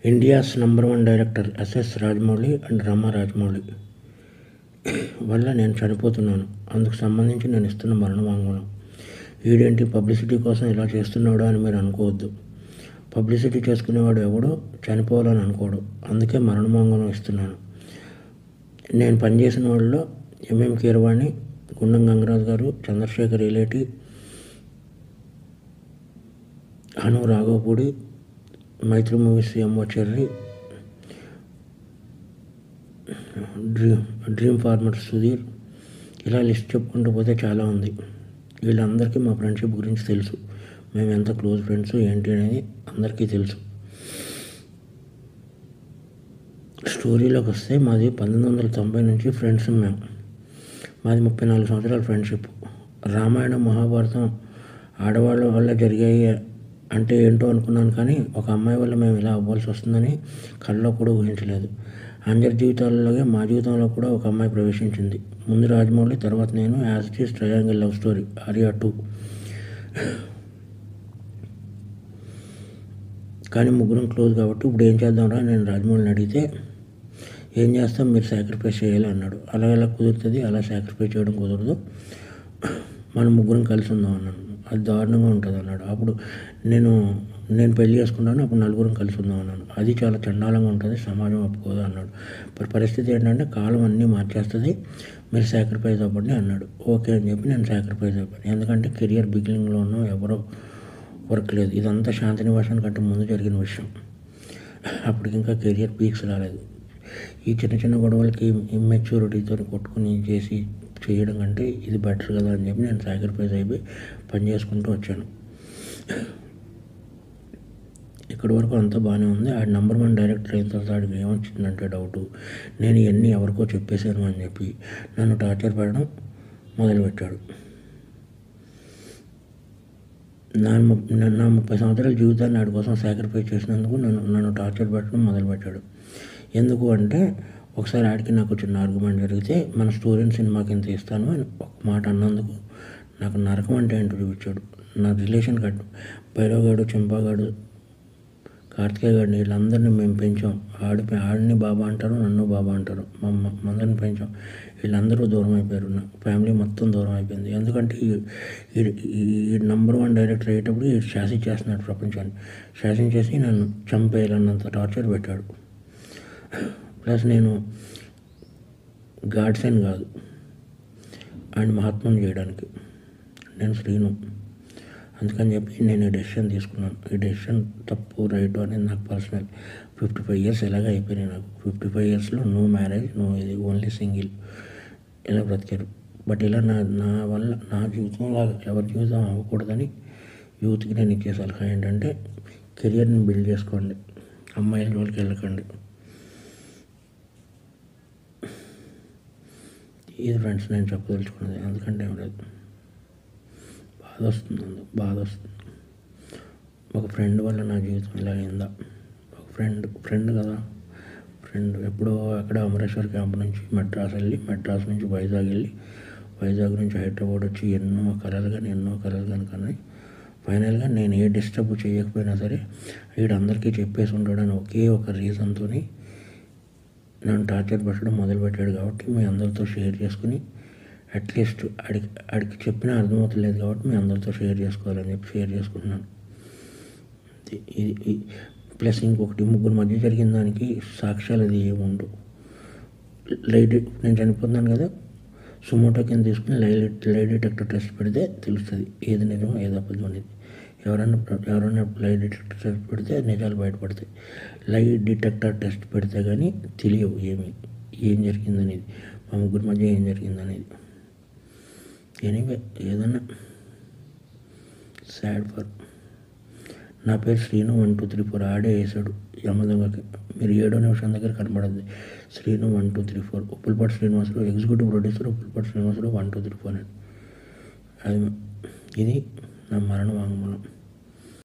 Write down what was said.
India's number 1 director SS Rajamouli and Rama Rajamouli వల్ల నేను చనిపోతున్నాను. అందుకు సంబంధించి నేను ఇస్తున్న మరణ వాంగ్మూలం. వీడేంటి పబ్లిసిటీ కోసం ఇలా చేస్తున్నాడు అని మీరు అనుకోవద్దు. పబ్లిసిటీ చేసుకునేవాడు ఎవడో చనిపోవాలని అనుకోడు. అందుకే మరణ వాంగ్మూలం ఇస్తున్నాను. నేను పనిచేసిన వాళ్ళలో ఎంఎం కీరవాణి, గుండం గంగరాజు గారు, Chandrashekhar Yeleti, Hanu Raghavapudi, Mythri movies MO Cherry, dream farmer Sudheer, ఇలా లిస్ట్ చెప్పుకుంటూ పోతే చాలా ఉంది. వీళ్ళందరికీ మా ఫ్రెండ్షిప్ గురించి తెలుసు. మేము ఎంత క్లోజ్ ఫ్రెండ్స్ ఏంటి అనేది అందరికీ తెలుసు. స్టోరీలోకి వస్తే మాది 1990 నుంచి ఫ్రెండ్స్ మేము. మాది 34 సంవత్సరాల ఫ్రెండ్షిప్. రామాయణం, మహాభారతం ఆడవాళ్ళ వల్ల జరిగాయి అంటే ఏంటో అనుకున్నాను, కానీ ఒక అమ్మాయి వల్ల మేము ఇలా అవ్వాల్సి వస్తుందని కళ్ళలో కూడా ఊహించలేదు. అందరి జీవితాలలోనే మా జీవితంలో కూడా ఒక అమ్మాయి ప్రవేశించింది. ముందు రాజమౌళి, తర్వాత నేను. As it is triangle love story, Arya 2. కానీ ముగ్గురం క్లోజ్ కాబట్టి ఇప్పుడు ఏం చేద్దాంరా నేను రాజమౌళిని అడిగితే, ఏం చేస్తాం, మీరు సాక్రిఫైస్ చేయాలి అన్నాడు. అలా ఎలా కుదురుతుంది, అలా సాక్రిఫైస్ చేయడం కుదరదు, మనం ముగ్గురం కలిసి ఉందాం అన్నాను. అది దారుణంగా ఉంటుంది అన్నాడు. అప్పుడు నేను పెళ్లి చేసుకున్నాను, అప్పుడు నలుగురం కలిసి ఉందాం అన్నాను. అది చాలా చండాలంగా ఉంటుంది, సమాజం ఒప్పుకోదు అన్నాడు. మరి పరిస్థితి ఏంటంటే కాలం అన్నీ మార్చేస్తుంది, మీరు సాక్రిఫైస్ అవ్వండి అన్నాడు. ఓకే అని చెప్పి నేను సాక్రిఫైస్ అయిపోయాను. ఎందుకంటే కెరియర్ బిగినింగ్లో ఉన్నాం, ఎవరో వర్క్ లేదు. ఇదంతా శాంతినివాసం కంటే ముందు జరిగిన విషయం. అప్పటికి ఇంకా కెరియర్ పీక్స్ రాలేదు. ఈ చిన్న చిన్న గొడవలకి ఇమ్మెచ్యూరిటీతో కొట్టుకుని చేయడం కంటే ఇది బెటర్ కదా అని చెప్పి నేను సాక్రిఫైస్ అయిపోయి పని చేసుకుంటూ వచ్చాను. ఇక్కడి వరకు అంతా బాగానే ఉంది. ఆ నంబర్ 1 డైరెక్టర్ అయిన తర్వాత ఆడికి ఏమొచ్చిందంటే డౌటు, నేను ఇవన్నీ ఎవరికో చెప్పేశాను అని చెప్పి నన్ను టార్చర్ పెట్టడం మొదలుపెట్టాడు. నా 30 సంవత్సరాల జీవితాన్ని ఆడి కోసం సాక్రిఫైస్ చేసినందుకు నన్ను టార్చర్ పెట్టడం మొదలుపెట్టాడు. ఎందుకు అంటే, ఒకసారి ఆడికి నాకు చిన్న ఆర్గ్యుమెంట్ జరిగితే మన స్టోరీని సినిమాకి ఇంత ఇస్తాను అని ఒక మాట అన్నందుకు నాకు నరకం అంటే ఏంటో చూపించాడు. నా రిలేషన్ భైరవగాడు, చెంపాగాడు, కార్తికేయ గాడిని, వీళ్ళందరినీ మేము పెంచాం. ఆడిని బాబా అంటారు, నన్ను బాబా అంటారు. అందరిని పెంచాం. వీళ్ళందరూ దూరం అయిపోయారు. నా ఫ్యామిలీ మొత్తం దూరం అయిపోయింది. ఎందుకంటే ఈ నంబర్ 1 డైరెక్టర్ అయ్యేటప్పుడు ఈ శాసించేస్తున్నాడు ప్రపంచాన్ని. శాసించేసి నన్ను చంపేయాలన్నంత టార్చర్ పెట్టాడు. ప్లస్ నేను గాడ్సన్ కాదు, అండ్ మహాత్మను చేయడానికి నేను శ్రీను. అందుకని చెప్పి నేను ఈ డెసిషన్ తీసుకున్నాను. ఈ డెసిషన్ తప్పు రైట్ అనేది నాకు పర్సనల్. 55 years ఎలాగ అయిపోయినాయి నాకు. 55 yearsలో నో మ్యారేజ్, నో ఇది, ఓన్లీ సింగిల్, ఇలా బ్రతికారు. బట్ ఇలా నా వల్ల నా జీవితంలో ఎవరి జీవితం అవ్వకూడదని యూత్కి నేను ఇచ్చే సలహా ఏంటంటే, కెరియర్ని బిల్డ్ చేసుకోండి, అమ్మాయిల జోలికి వెళ్ళకండి. ఇది ఫ్రెండ్స్ నేను చెప్పదలుచుకున్నది. ఎందుకంటే బాధ వస్తుంది. ఒక ఫ్రెండ్ వల్ల నా జీవితం ఇలా అయిందా. ఒక ఫ్రెండ్ కదా, ఫ్రెండ్ ఎప్పుడో అక్కడ అమరేశ్వర్ క్యాంప్ నుంచి మెడ్రాస్ వెళ్ళి, మెడ్రాస్ నుంచి వైజాగ్ వెళ్ళి, వైజాగ్ నుంచి హైదరాబాద్ వచ్చి ఎన్నో కలలు కానీ ఫైనల్గా నేను ఏ డిస్టర్బ్ చేయకపోయినా సరే వీడందరికీ చెప్పేసి ఉంటాడని ఒకే ఒక రీజన్తో నన్ను టార్చర్ పెట్టడం మొదలుపెట్టాడు. కాబట్టి మీ అందరితో షేర్ చేసుకుని, అట్లీస్ట్ ఆడికి చెప్పినా అర్థమవుతలేదు కాబట్టి మీ అందరితో షేర్ చేసుకోవాలని చెప్పి షేర్ చేసుకుంటున్నాను. ఇది ప్లస్ ఇంకొకటి, ముగ్గురు మధ్య జరిగిన దానికి సాక్ష్యాలు అది ఏముండవు. నేను చనిపోతున్నాను కదా, సుమోటో కింద తీసుకుని లై డిటెక్టర్ టెస్ట్ పెడితే తెలుస్తుంది ఏది నిజమో ఏది అబద్ధం అనేది. ఎవరైనా లై డిటెక్టర్ టెస్ట్ పెడితే నిజాలు బయటపడతాయి. లై డిటెక్టర్ టెస్ట్ పెడితే కానీ తెలియవు ఏం జరిగిందనేది, మా ముగ్గురి మధ్య ఏం జరిగిందనేది. ఎనీవే, ఏదన్నా సాడ్ ఫర్. నా పేరు శ్రీను 1 2 3 4 ఆడే వేసాడు యమదొంగకి. మీరు 7వ నిమిషం దగ్గర కనబడద్ది శ్రీను 1 2 3 4. ఉప్పులపాటి శ్రీనివాసరావు, ఎగ్జిక్యూటివ్ ప్రొడ్యూసర్ ఉప్పులపాటి శ్రీనివాసరావు 1 2 3 4 అని. ఇది నా మరణ వాంగ్మూలం.